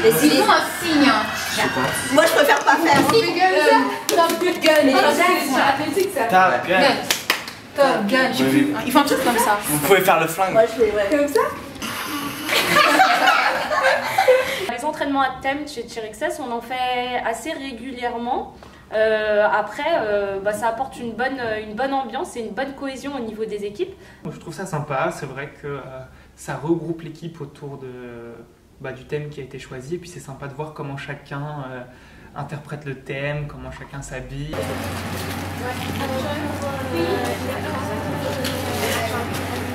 Les signes. Un signe. Moi je préfère pas faire. Top Gun. Sur athlétique ça. Top Gun. Top Gun. Ils font un truc comme ça. Vous pouvez faire le flingue. Moi je fais Comme ça. Les entraînements à thème chez Chirixes, on en fait assez régulièrement. Après, ça apporte une bonne ambiance et une bonne cohésion au niveau des équipes. Je trouve ça sympa, c'est vrai que ça regroupe l'équipe autour du thème qui a été choisi, et puis c'est sympa de voir comment chacun interprète le thème, comment chacun s'habille.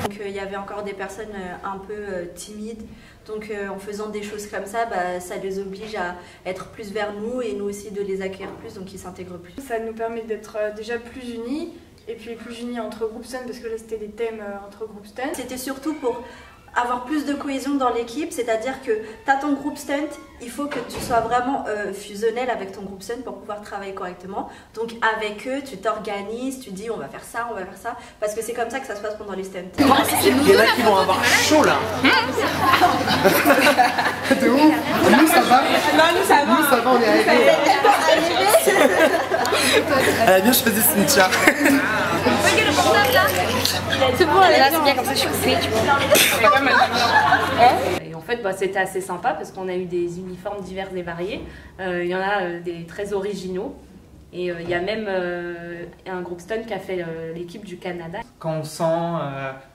Donc il y avait encore des personnes un peu timides, donc en faisant des choses comme ça, ça les oblige à être plus vers nous et nous aussi de les accueillir plus, donc ils s'intègrent plus. Ça nous permet d'être déjà plus unis, et puis plus unis entre groupes stun, parce que là c'était des thèmes entre groupes stun. C'était surtout pour avoir plus de cohésion dans l'équipe, c'est-à-dire que tu as ton groupe stunt, il faut que tu sois vraiment fusionnel avec ton groupe stunt pour pouvoir travailler correctement. Donc avec eux, tu t'organises, tu dis on va faire ça, parce que c'est comme ça que ça se passe pendant les stunts. Il y en a qui vont avoir chaud là. De ouf. Nous ça va. Non, nous ça va. Nous ça va, on est arrivés. Elle a bien choisi Cynthia. C'est bon, là c'est bien comme ça, je suis coupée, tu vois. Et en fait, c'était assez sympa parce qu'on a eu des uniformes divers et variés. Il y en a des très originaux. Et il y a même un groupe stun qui a fait l'équipe du Canada. Quand on sent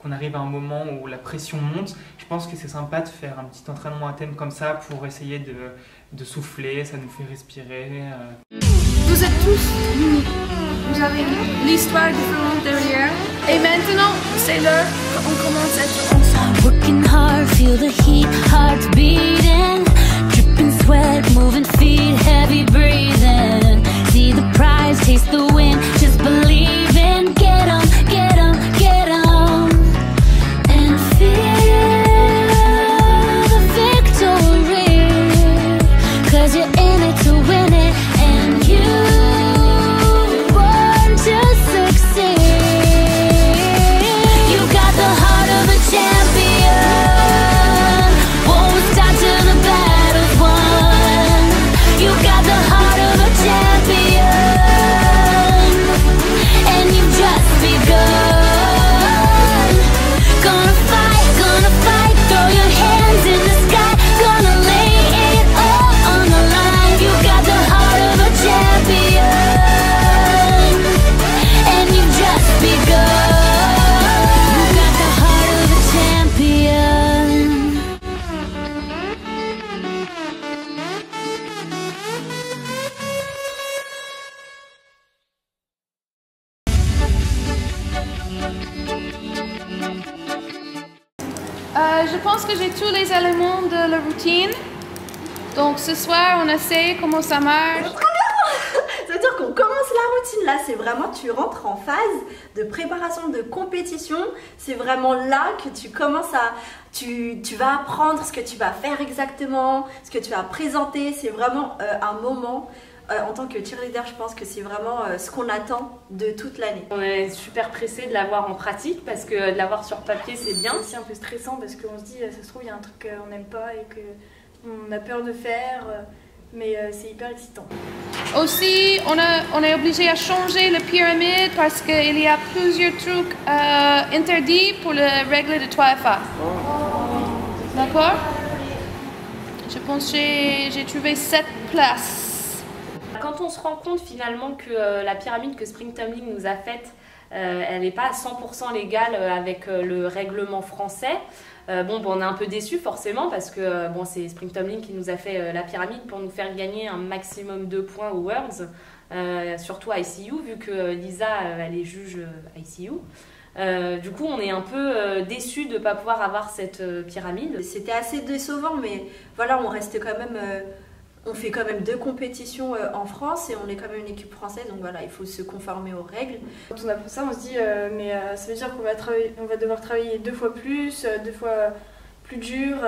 qu'on arrive à un moment où la pression monte, je pense que c'est sympa de faire un petit entraînement à thème comme ça pour essayer de souffler, ça nous fait respirer. Vous êtes tous unis. Vous avez l'histoire différente derrière. Et maintenant, c'est l'heure qu'on commence à être ensemble. Working hard, feel the heat, hearts beating, dripping sweat, moving feet, heavy breathing. See the prize, taste the win, just believe in. Get on, get on, get on, and feel the victory. 'Cause you're in it to win it, and you born to succeed. You got the heart of a champion. Won't stop till the battle's won. You got the heart of a champion, and you've just begun. Gonna fight, throw your hands in the sky. Gonna lay it all on the line. You got the heart of a champion, and you've just begun. You got the heart of a champion. Je pense que j'ai tous les éléments de la routine. Donc ce soir, on essaie comment ça marche. C'est-à-dire qu'on commence la routine, là c'est vraiment, tu rentres en phase de préparation de compétition, c'est vraiment là que tu commences à, tu vas apprendre ce que tu vas faire exactement, ce que tu vas présenter, c'est vraiment un moment. En tant que cheerleader, je pense que c'est vraiment ce qu'on attend de toute l'année. On est super pressé de l'avoir en pratique parce que de l'avoir sur papier c'est bien. C'est un peu stressant parce qu'on se dit, ça se trouve il y a un truc qu'on n'aime pas et qu'on a peur de faire, mais c'est hyper excitant. Aussi, on est obligé à changer la pyramide parce qu'il y a plusieurs trucs interdits pour les règles de 3FA. D'accord? Je pense que j'ai trouvé 7 places. Quand on se rend compte finalement que la pyramide que Spring Tumbling nous a faite, elle n'est pas à 100% légale avec le règlement français, on est un peu déçus forcément parce que c'est Spring Tumbling qui nous a fait la pyramide pour nous faire gagner un maximum de points aux Worlds, surtout à ICU vu que Lisa elle est juge ICU. Du coup on est un peu déçus de ne pas pouvoir avoir cette pyramide. C'était assez décevant, mais voilà, on reste quand même... on fait quand même 2 compétitions en France et on est quand même une équipe française, donc voilà, il faut se conformer aux règles. Quand on apprend ça, on se dit ça veut dire qu'on va devoir travailler 2 fois plus, 2 fois plus dur,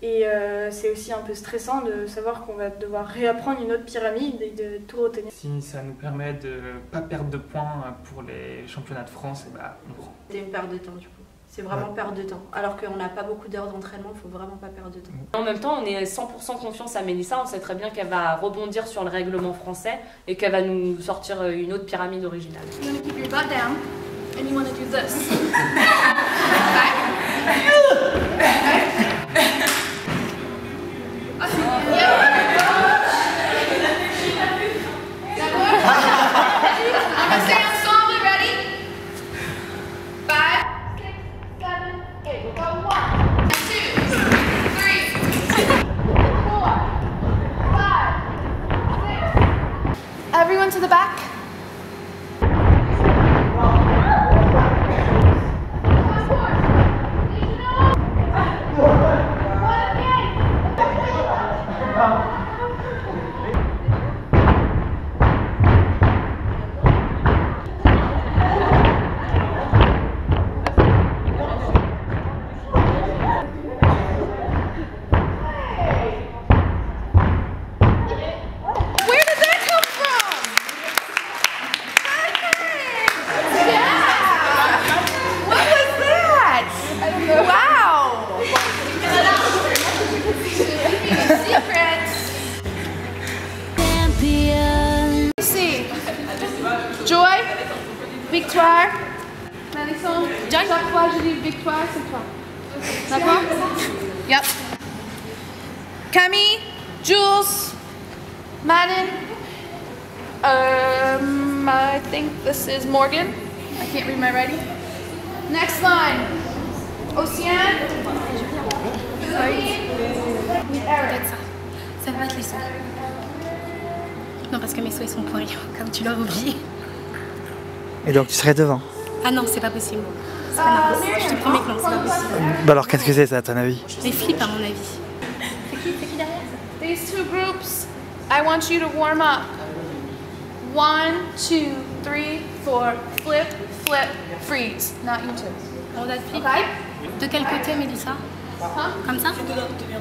et c'est aussi un peu stressant de savoir qu'on va devoir réapprendre une autre pyramide et de tout retenir. Si ça nous permet de ne pas perdre de points pour les championnats de France, on prend. C'est une perte de temps du coup. C'est vraiment perdre de temps. Alors qu'on n'a pas beaucoup d'heures d'entraînement, il faut vraiment pas perdre de temps. En même temps, on est 100% confiance à Mélissa. On sait très bien qu'elle va rebondir sur le règlement français et qu'elle va nous sortir une autre pyramide originale. You want to keep your butt down and you want to do this. I'm gonna say ensemble, ready? 5, 6, 7, 8. We'll go 1, 2, 3, 4, 5, 6. Everyone to the back. Joy, victoire. Madison, chaque fois je dis victoire, c'est toi. D'accord? Yep. Camille, Jules, Madden. I think this is Morgan. I can't read my writing. Next line. Océane. Peut-être ça. Ça va être les sons. Non, parce que mes souhaits sont pour rien, comme tu l'as oublié. Et donc tu serais devant? Ah non, c'est pas possible. C'est pas normal. Je te promets que non, c'est pas possible. Bah alors qu'est-ce que c'est ça à ton avis? Les flips à mon avis. C'est qui derrière? These two groups, I want you to warm up. 1, 2, 3, 4. Flip, flip, freeze. Not you two. On a flip. Okay? De quel côté, Mélissa? Huh? Comme ça? Ou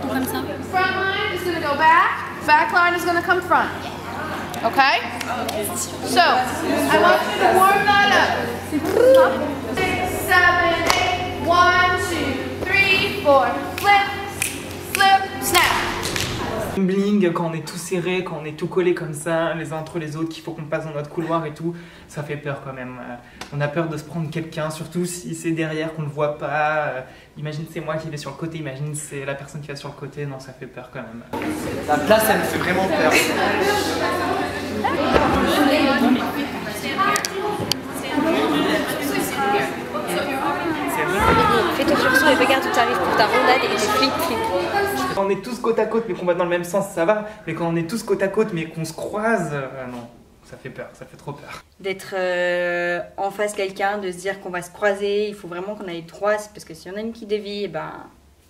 comme ça? Front line is going to go back. Back line is going to come front. Okay? So, I want you to warm that up. 6, 7, 8. 1, 2, 3, 4. Flip, flip, snap. Bling, quand on est tout serré, quand on est tout collé comme ça, les uns entre les autres, qu'il faut qu'on passe dans notre couloir et tout, ça fait peur quand même. On a peur de se prendre quelqu'un, surtout si c'est derrière qu'on ne le voit pas. Imagine c'est moi qui vais sur le côté, imagine c'est la personne qui va sur le côté, non ça fait peur quand même. La place elle me fait vraiment peur. Fais ton sursaut et regarde où t'arrives pour ta rondade et tes flip-flip. Quand on est tous côte à côte mais qu'on va dans le même sens, ça va. Mais quand on est tous côte à côte mais qu'on se croise, non, ça fait peur, ça fait trop peur. D'être en face de quelqu'un, de se dire qu'on va se croiser, il faut vraiment qu'on aille trois, parce que s'il y en a une qui dévie, ben,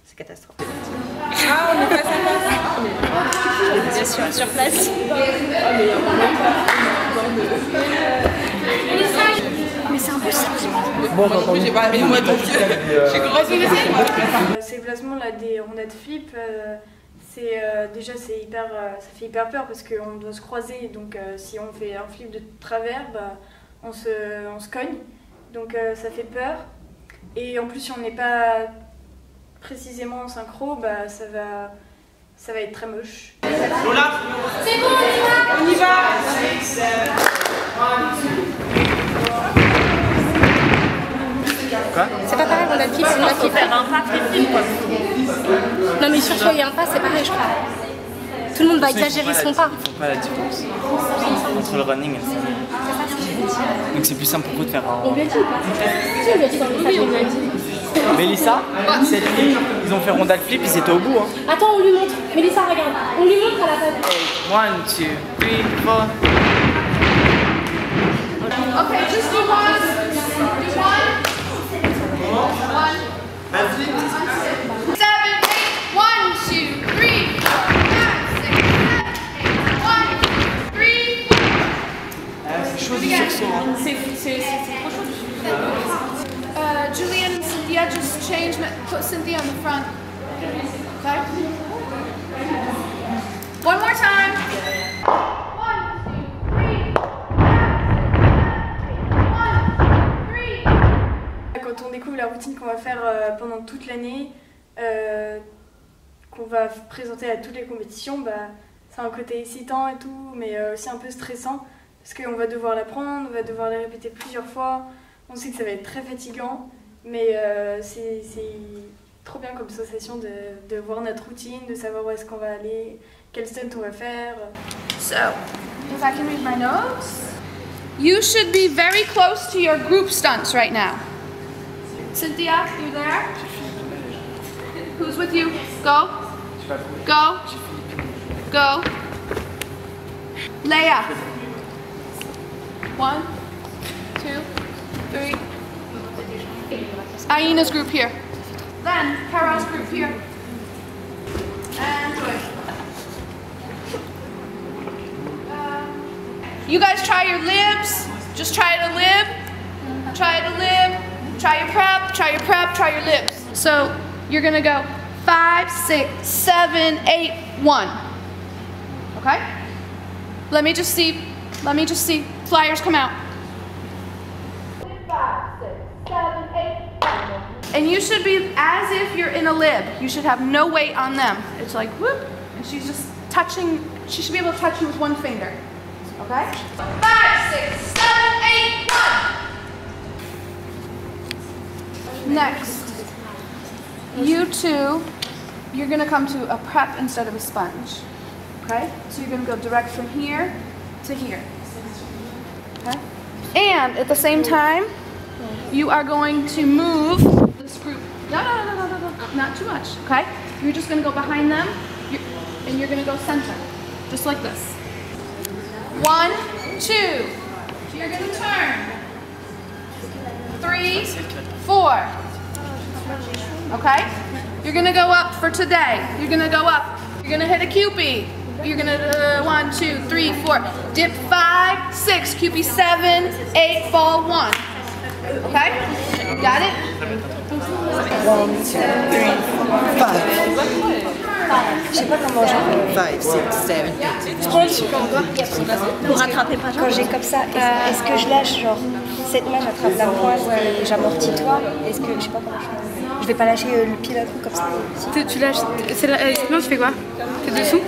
c'est catastrophe. Ah, on est face à face. Bien sûr, sur place. Mais c'est impossible. Bon, quand j'ai pas moi Ces placements là des rondades flip, c'est déjà c'est hyper, ça fait hyper peur parce qu'on doit se croiser, donc si on fait un flip de travers, bah, on se cogne, donc ça fait peur. Et en plus si on n'est pas précisément en synchro, bah, ça va être très moche. Lola, c'est bon, on y va. C'est pas pareil, on a le flip, c'est moi qui faire un pas flip quoi. Non mais surtout il y a un pas, c'est pareil je crois. Tout le monde va exagérer son pas. Ils font pas la différence entre le running et le slalom. Donc c'est plus simple pour vous de faire un... On lui a dit ou pas? Si, on lui a dit dans le message, on lui a dit. Mélissa, cette fille, ils ont fait rondade flip, ils étaient au bout. Hein. Attends, on lui montre. Mélissa, regarde. On lui montre à la table. 1, 2, 3, 4. Okay, just do one. Do one. 1, 7, 8. 1, 2, 3, 4, 5, 6, 7, 8. 1, 3. C'est chaud du sursaut. Hein. C'est trop chaud du sursaut. Julian and Cynthia, just change, put Cynthia in the front. Okay? One more time. 1, 2, 3. 1, 2, 3. Quand on découvre la routine routine qu'on va faire pendant toute l'année, qu'on va présenter à toutes les compétitions, c'est un côté excitant et tout, mais aussi un peu stressant, parce qu'on va devoir l'apprendre, on va devoir les répéter plusieurs fois. On sait que ça va être très fatigant, mais c'est trop bien comme sensation de voir notre routine, de savoir où est-ce qu'on va aller, quel stunt on va faire. So, if I can read my notes, you should be very close to your group stunts right now. Cynthia, you there? Who's with you? Go. Go. Go. Leia. 1, 2, 3. Aina's group here. Then Carol's group here. And Joy. You guys try your libs. Just try to lib. Try to lib. Try your prep. Try your prep. Try your libs. So you're gonna go 5, 6, 7, 8, 1. Okay? Let me just see. Flyers come out. 5, 6, 7, 8, 1. And you should be as if you're in a lib. You should have no weight on them. It's like whoop, and she's just touching. She should be able to touch you with one finger. Okay? 5, 6, 7, 8, 1. Next, you two, you're gonna come to a prep instead of a sponge. Okay? So you're gonna go direct from here to here. Okay? And at the same time, you are going to move this group. No, not too much. Okay? You're just gonna go behind them, and you're gonna go center, just like this. 1, 2. You're gonna turn. 3, 4. Okay? You're gonna go up for today. You're gonna go up. You're gonna hit a Cupid. You're gonna 1, 2, 3, 4. Dip 5, 6. Cupid 7, 8. Fall 1. Okay? Got it? 1, 2, 3, 5. Je sais pas comment genre 5, 6, 7, 8. Pour rattraper pas. Quand j'ai comme ça, est-ce que je lâche genre cette main, j'attrape la pointe et j'amortis toi? Est-ce que je sais pas comment je fais? Je vais pas lâcher le pied d'un coup comme ça. Tu lâches. Sinon tu fais quoi? T'es dessous?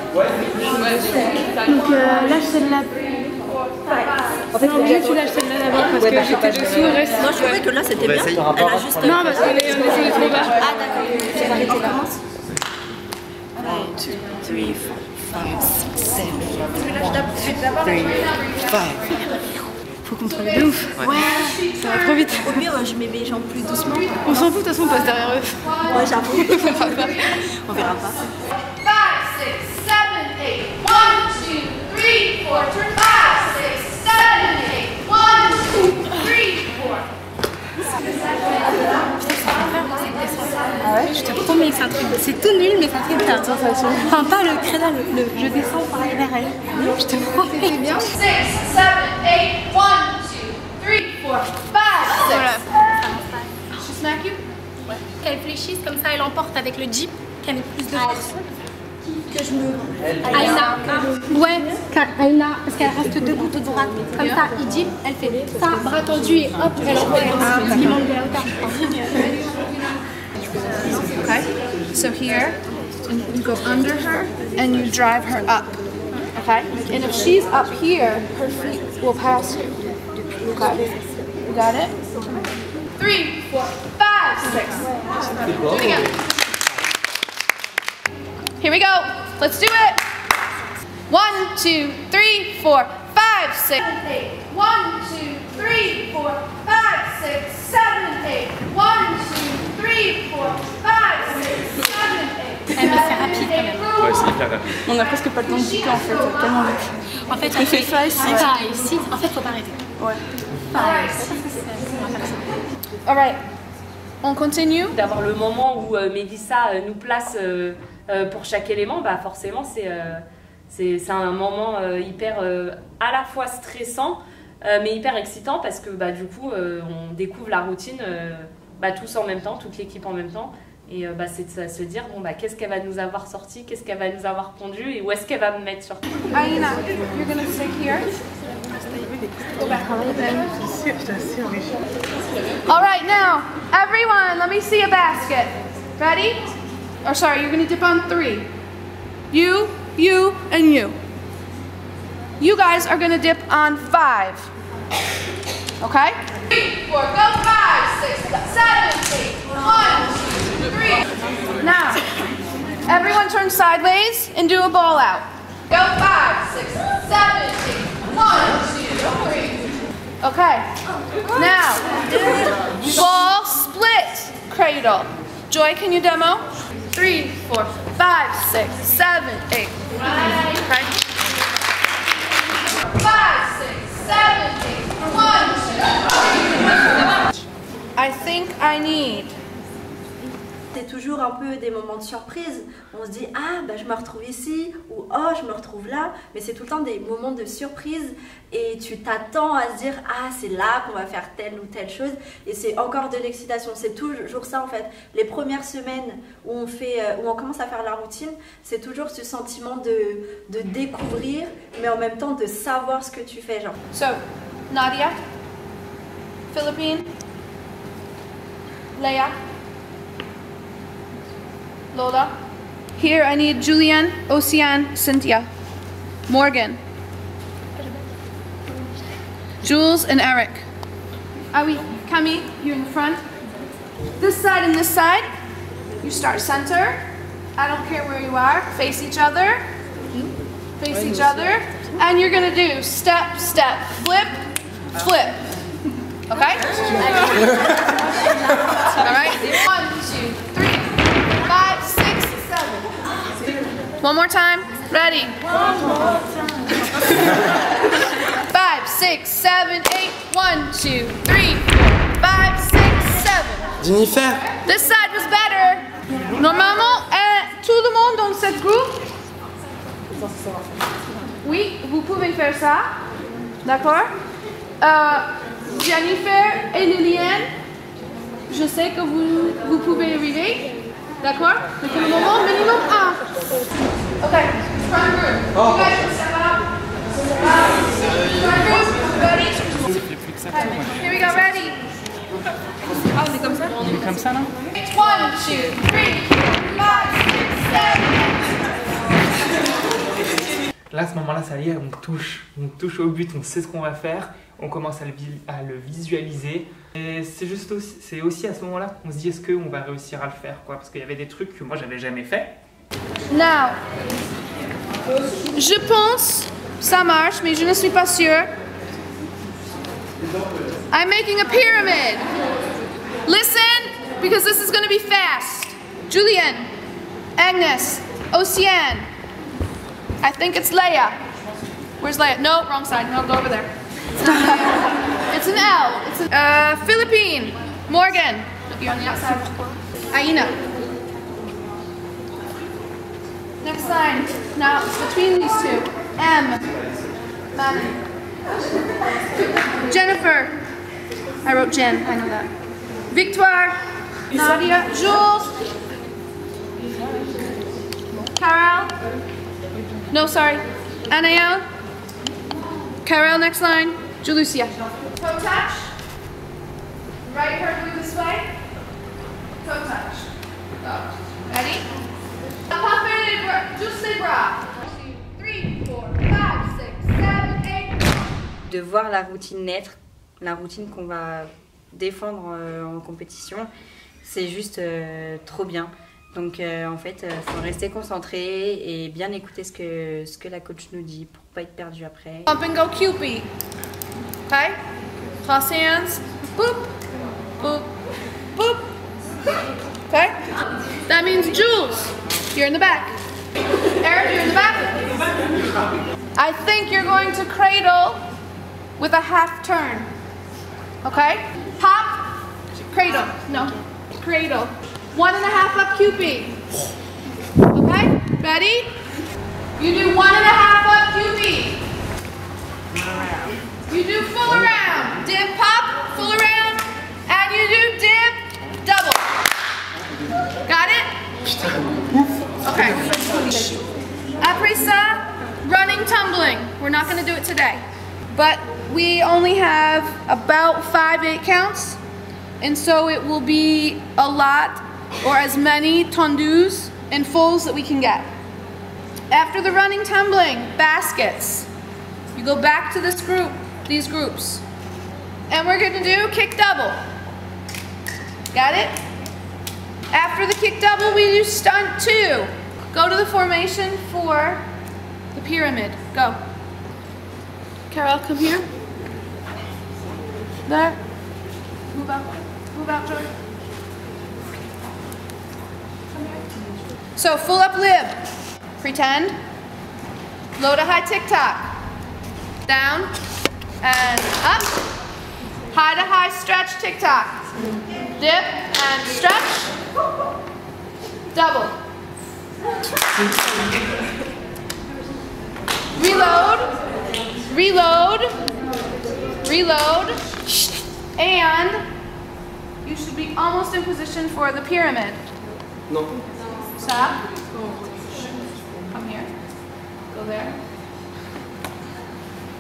Donc lâche celle-là. En fait, non, tu lâches celle-là d'abord parce que j'étais dessous. Reste... Non, je trouvais que là c'était bien. Elle a juste. Non, parce qu'on est trop bas. Ah, d'accord. J'ai arrêté là. 1, 2, 3, 4, 5, 6, 7, 8, 5. Faut contrôler de ouf. Ouais, ça va trop vite. Au pire, je mets mes jambes plus doucement. On s'en fout, de toute façon, on passe derrière eux. Ouais, j'avoue. On verra pas. 5, 6, 7, 8. 1, 2, 3, 4. Turn 5, 6, 7, 8. 1, 2, 3, 4. Ah ouais? Je te promets que c'est un truc. C'est tout nul, mais ça fait bien. Enfin, pas le crédit, je descends pour aller vers elle. Je te promets. C'est bien. 6, 7, 8. 1, 2, 3, 4, 5, 6. She smack you? Ouais. Qu'elle fléchisse comme ça, elle emporte avec le jeep, qu'elle ait plus de force. Que je me. Aina. Ouais, Aina, parce qu'elle reste debout toute droite. Comme ça, il jeep, elle fait ça, bras tendu et hop, elle envoie. Ce qui manque de la hauteur, je pense. Okay, so here, you go under her and you drive her up. Okay, and if she's up here, her feet will pass you. Okay, you got it? 3, 4, 5, 6. Do it again. Here we go. Let's do it. 1, 2, 3, 4, 5, 6, 8. 1, 2, 3, 4, 5, 6, 7, 8. 1, 2, 3, 4, 5, 6, 7, 8. Mais c'est rapide quand même. Ouais, c'est hyper rapide. On n'a presque pas le temps de boucler en fait, tellement vite. En fait, elle fait 5, 6. En fait, faut pas arrêter. Ouais. Alright, on continue. D'avoir le moment où Mélissa nous place pour chaque élément, bah forcément c'est un moment hyper à la fois stressant mais hyper excitant parce que bah, du coup on découvre la routine bah, tous en même temps, toute l'équipe en même temps. Et bah, c'est de se dire, bon, bah, qu'est-ce qu'elle va nous avoir sorti, qu'est-ce qu'elle va nous avoir pondu et où est-ce qu'elle va me mettre surtout. Aina, you're gonna sit here. Go back. All right, now, everyone, let me see a basket. Ready? Or sorry, you're gonna dip on 3. You, and you. You guys are gonna dip on 5. Okay? 3, 4, go 5, 6, 7, 8, 1, 2, 3. Now, everyone turn sideways and do a ball out. Go 5, 6, 7, 8, 1, 2, 3. Okay. Now, ball split cradle. Joy, can you demo? 3, 4, 5, 6, 7, 8. Okay. 5, 6, 7, 8. 1, 2, 3. I think I need. C'est toujours un peu des moments de surprise. On se dit ah bah je me retrouve ici ou oh je me retrouve là, mais c'est tout le temps des moments de surprise et tu t'attends à se dire ah c'est là qu'on va faire telle ou telle chose et c'est encore de l'excitation. C'est toujours ça en fait. Les premières semaines où on commence à faire la routine, c'est toujours ce sentiment de découvrir, mais en même temps de savoir ce que tu fais genre. So, Nadia, Philippine, Leia, Lola. Here I need Julianne, Oceane, Cynthia, Morgan, Jules and Eric. Awi, Camille, you in the front. This side and this side. You start center. I don't care where you are. Face each other. Face each other. And you're gonna do step, step, flip, flip. Okay? Alright? 1, 2, 3, 5, 6, 7. One more time. Ready? 5, 6, 7, 8. 1, 2, 3, 4, 5, 6, 7. Jennifer. This side was better. Normalement, tout le monde dans cette groupe. Oui, vous pouvez faire ça. D'accord? Jennifer et Liliane, je sais que vous pouvez arriver. D'accord? Mais pour le moment, minimum 1. Ok, front group. You guys can step up. Front group, ready? Here we go, ready? Ah, on est comme ça? On est comme ça là? 1, 2, 3, 4, 5, 6, 7. Là, à ce moment-là, ça y est, on touche au but, on sait ce qu'on va faire, on commence à le visualiser. Et c'est aussi à ce moment-là qu'on se dit est-ce qu'on va réussir à le faire, quoi, parce qu'il y avait des trucs que moi j'avais jamais fait. Now, je pense ça marche, mais je ne suis pas sûre. I'm making a pyramid. Listen, because this is going to be fast. Julian, Agnes, Oceane. I think it's Leia. Where's Leia? No, wrong side. No, go over there. It's an L. It's an, Philippine. Morgan. You're on the outside. Aina. Next line. Now it's between these two. M. Maddie. Jennifer. I wrote Jen. I know that. Victoire. Nadia. Jules. Carol. No, sorry. Anael. Carol, next line. Julucia. Toe touch. Right her this way. Toe touch. Go. Ready? Just say bra. 3, 4, 5, 6, 7, 8. De voir la routine naître, la routine qu'on va défendre en compétition, c'est juste trop bien. Donc en fait, il faut rester concentré et bien écouter ce que la coach nous dit pour pas être perdu après. Up and go Cupid. Okay? Cross hands. Boop. Boop. Boop. Okay? That means Jules, you're in the back. Eric, you're in the back. I think you're going to cradle with a half turn. Okay? Hop. Cradle. No. Cradle. 1.5 up Cupid. Okay? Ready? You do 1.5 up Cupid. You do full around. Dip, pop, full around. And you do dip, double. Got it? Okay. Après ça, running, tumbling. We're not going to do it today. But we only have about 5 8 counts. and so it will be a lot or as many tendus and fulls that we can get. After the running tumbling, baskets. You go back to this group, these groups. And we're gonna do kick double. Got it? After the kick double, we do stunt 2. Go to the formation for the pyramid. Go. Carol, come here. There. Move out, Jordan. So full up lib. Pretend. Low to high tick-tock. Down and up. High to high stretch tick-tock. Dip and stretch. Double. Reload. Reload. Reload. And you should be almost in position for the pyramid. No. Stop. Come here. Go there.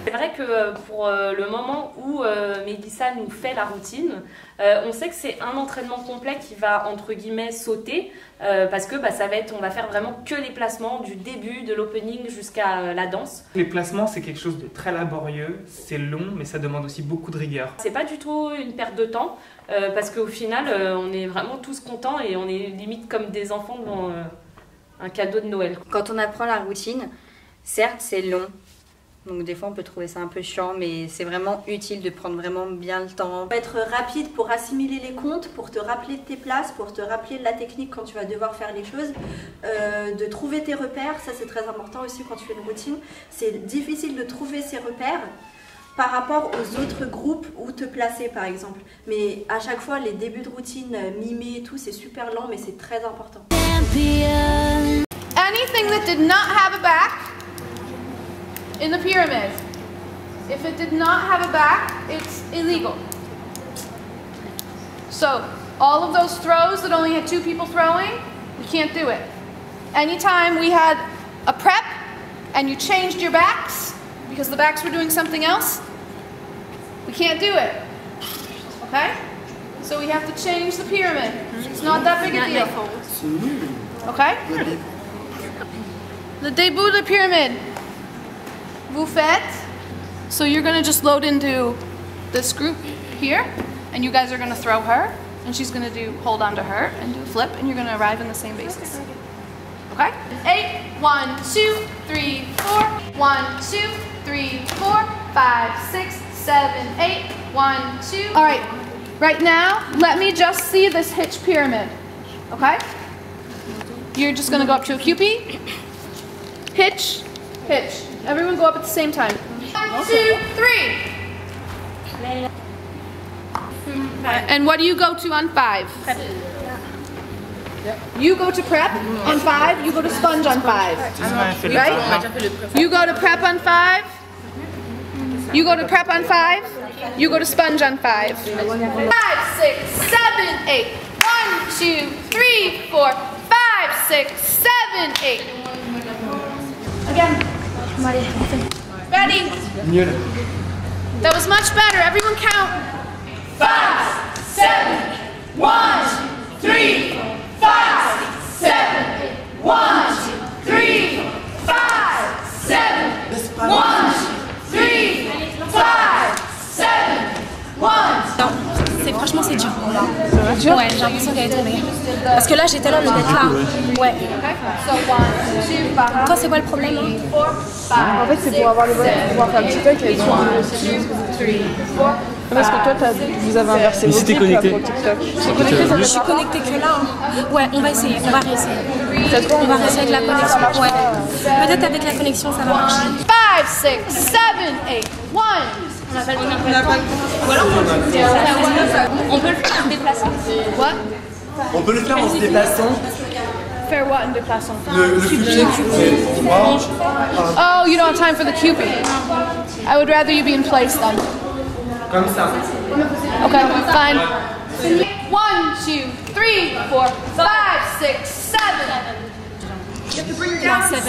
C'est vrai que pour le moment où Mélissa nous fait la routine, on sait que c'est un entraînement complet qui va entre guillemets sauter parce que ça va être, on va faire vraiment que les placements du début de l'opening jusqu'à la danse. Les placements, c'est quelque chose de très laborieux, c'est long, mais ça demande aussi beaucoup de rigueur. C'est pas du tout une perte de temps parce qu'au final, on est vraiment tous contents et on est limite comme des enfants devant un cadeau de Noël. Quand on apprend la routine, certes c'est long. Donc des fois on peut trouver ça un peu chiant, mais c'est vraiment utile de prendre vraiment bien le temps. Être rapide pour assimiler les comptes, pour te rappeler de tes places, pour te rappeler de la technique quand tu vas devoir faire les choses, de trouver tes repères, ça c'est très important aussi quand tu fais une routine. C'est difficile de trouver ses repères par rapport aux autres groupes où te placer par exemple. Mais à chaque fois les débuts de routine, mimés et tout, c'est super lent mais c'est très important. Anything that did not have a back in the pyramid. If it did not have a back, it's illegal. So, all of those throws that only had 2 people throwing, we can't do it. Anytime we had a prep and you changed your backs because the backs were doing something else, we can't do it. Okay? So we have to change the pyramid. It's not that big a deal. Okay? Le début de la pyramide. Vous faites, so you're going to just load into this group here, and you guys are going to throw her, and she's going to do hold on to her and do a flip, and you're going to arrive in the same basis. Okay? 8, 1, 2, 3, 4, 1, 2, 3, 4, 5, 6, 7, 8, 1, 2. All right, right now, let me just see this hitch pyramid. Okay? You're just going to go up to a QP, hitch, hitch. Everyone go up at the same time. 1, 2, 3. And what do you go to on 5? You go to prep on 5, you go to sponge on 5. Right? You go to prep on 5. You go to prep on 5. You go to sponge on 5. 5, 6, 7, 8. 1, 2, 3, 4, 5, 6, 7, 8. Again. Ready? That was much better. Everyone count. 5, 7, 1, 3, 5, 7, 1, 3, 5, 7, 1, 3, 5, 7, 1. Franchement, c'est dur. Ouais, j'ai l'impression qu'elle est tombée. Parce que là, j'étais là, mais d'être là. Ouais. Toi, c'est quoi le problème? En fait, c'est pour avoir le bon pour pouvoir faire le TikTok et parce que toi, vous avez inversé vos clips là, pour TikTok. Je suis connectée que là. Ouais, on va essayer, on va réessayer. On va réessayer avec la connexion. Ouais. Peut-être avec la connexion, ça va marcher. 5, 6, 7, 8, 1. On appelle ou alors on peut le faire en se déplaçant. What? On peut le faire en se déplaçant. Faire what en déplaçant? Le QP. Oh, you don't have time for the QP. I would rather you be in place then. Comme ça. Okay, fine. 1, 2, 3, 4, 5, 6, 7. You have to bring her down to 6.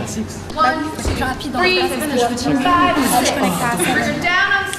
1, 2, 3, 4, 5, 6. Bring her down on 6.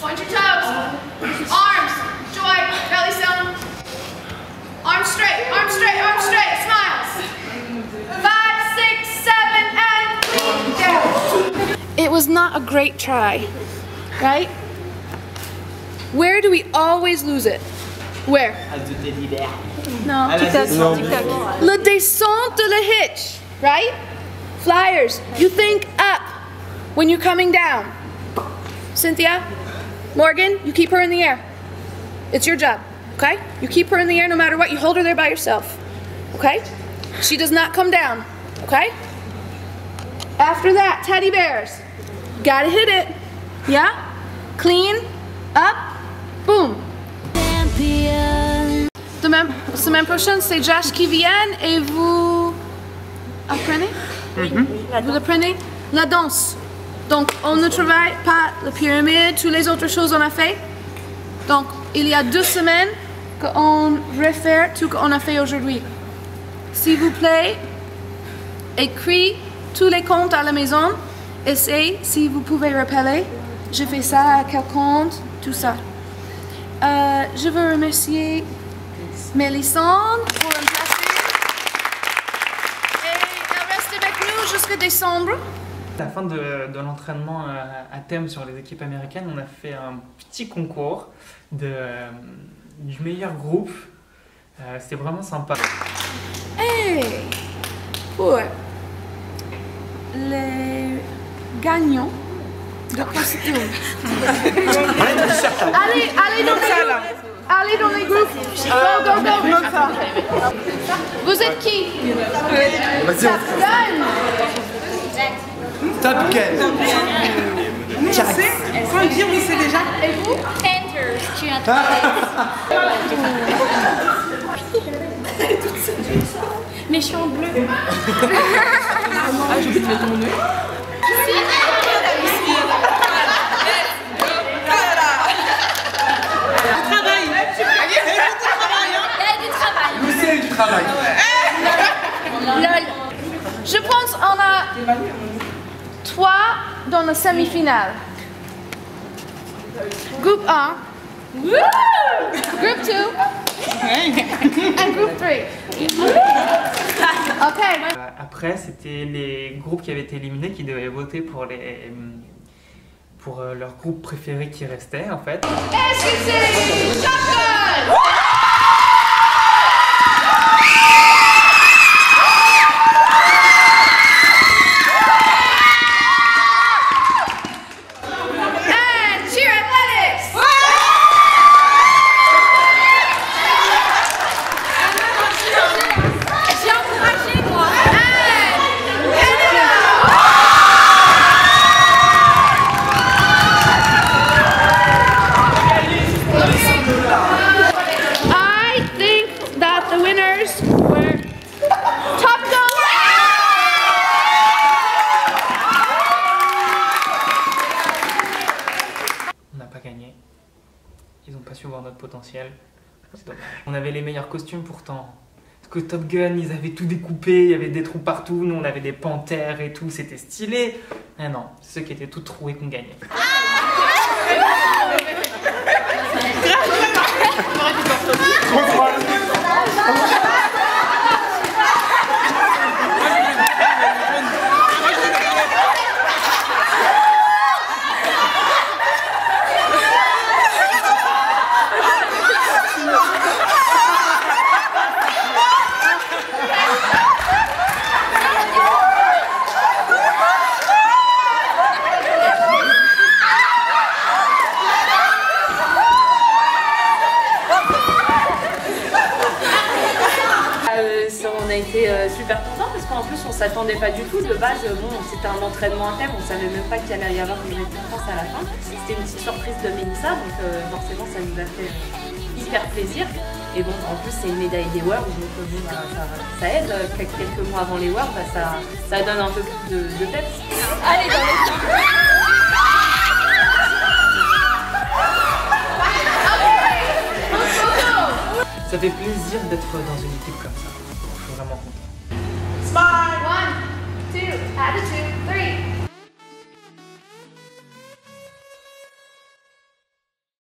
Point your toes. Arms, joint, belly zone. Arms straight, arms straight, arms straight. Smiles. 5, 6, 7, and down. It was not a great try, right? Where do we always lose it? Where? No. Le descente de la hitch, right? Flyers, you think up when you're coming down. Cynthia, Morgan, you keep her in the air. It's your job, okay? You keep her in the air no matter what. You hold her there by yourself, okay? She does not come down, okay? After that, teddy bears. Gotta hit it, yeah? Clean, up, boom. Semaine prochaine, c'est Josh qui vient et vous apprenez? Vous apprenez la danse. Donc, on ne travaille pas la pyramide, toutes les autres choses on a fait. Donc, il y a 2 semaines qu'on refaire tout ce qu'on a fait aujourd'hui. S'il vous plaît, écris tous les comptes à la maison. Essayez si vous pouvez rappeler. Je fais ça à quel compte, tout ça. Je veux remercier Mélissande pour me placer. Et elle reste avec nous jusqu'à décembre. À la fin de l'entraînement à thème sur les équipes américaines, on a fait un petit concours du meilleur groupe. C'était vraiment sympa. Et pour les gagnants de costume. Allez dans les groupes. Go. Vous êtes qui? Vas-y, Top Gun. Nous on sait, faut le dire, on sait déjà. Et vous? Enter. Tu as Mais je suis en bleu. Ah, j'ai oublié de mettre mon nœud. Nous c'est du travail. Je pense qu'on a 3 dans la semi-finale. Groupe 1, Groupe 2 et Groupe 3. Ok. Après, c'était les groupes qui avaient été éliminés qui devaient voter pour leur groupe préféré qui restait en fait. Est-ce que c'est Shotgun? Ils n'ont pas su voir notre potentiel. C'est dommage. On avait les meilleurs costumes pourtant. Parce que Top Gun, ils avaient tout découpé, il y avait des trous partout. Nous, on avait des panthères et tout. C'était stylé. Mais non, c'est ceux qui étaient tout troués qu'on gagnait. On a été super contents parce qu'en plus on s'attendait pas du tout. De base, bon, c'était un entraînement interne, on savait même pas qu'il allait y avoir une récompense à la fin. C'était une petite surprise de Mélissa, donc forcément ça nous a fait hyper plaisir. Et bon, en plus c'est une médaille des Worlds, donc bon, ça aide. Quelques mois avant les Worlds, ça donne un peu plus de peps. Allez dans les Ça fait plaisir d'être dans une équipe comme ça. Je suis vraiment content.